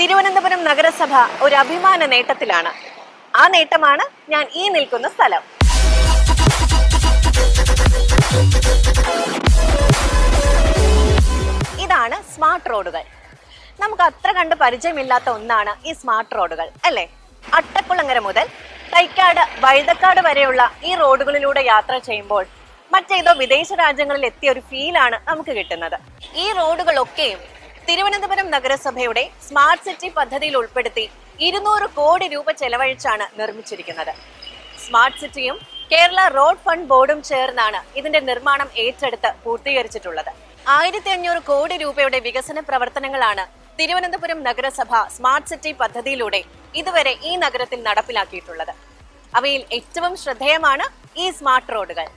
തിരുവനന്തപുരം നഗരസഭ ഒരു അഭിമാന നേട്ടത്തിലാണ്. ആ നേട്ടമാണ് ഞാൻ ഈ നിൽക്കുന്ന സ്ഥലം. ഇതാണ് സ്മാർട്ട് റോഡുകൾ. നമുക്ക് അത്ര കണ്ട് പരിചയമില്ലാത്ത ഒന്നാണ് ഈ സ്മാർട്ട് റോഡുകൾ, അല്ലേ? അട്ടക്കുളങ്ങര മുതൽ തൈക്കാട് വഴുതക്കാട് വരെയുള്ള ഈ റോഡുകളിലൂടെ യാത്ര ചെയ്യുമ്പോൾ മറ്റേതോ വിദേശ രാജ്യങ്ങളിൽ എത്തിയ ഒരു ഫീലാണ് നമുക്ക് കിട്ടുന്നത്. ഈ റോഡുകളൊക്കെയും തിരുവനന്തപുരം നഗരസഭയുടെ സ്മാർട്ട് സിറ്റി പദ്ധതിയിൽ ഉൾപ്പെടുത്തി 200 കോടി രൂപ ചെലവഴിച്ചാണ് നിർമ്മിച്ചിരിക്കുന്നത്. സ്മാർട്ട് സിറ്റിയും കേരള റോഡ് ഫണ്ട് ബോർഡും ചേർന്നാണ് ഇതിന്റെ നിർമ്മാണം ഏറ്റെടുത്ത് പൂർത്തീകരിച്ചിട്ടുള്ളത്. 1500 കോടി രൂപയുടെ വികസന പ്രവർത്തനങ്ങളാണ് തിരുവനന്തപുരം നഗരസഭ സ്മാർട്ട് സിറ്റി പദ്ധതിയിലൂടെ ഇതുവരെ ഈ നഗരത്തിൽ നടപ്പിലാക്കിയിട്ടുള്ളത്. അവയിൽ ഏറ്റവും ശ്രദ്ധേയമാണ് ഈ സ്മാർട്ട് റോഡുകൾ.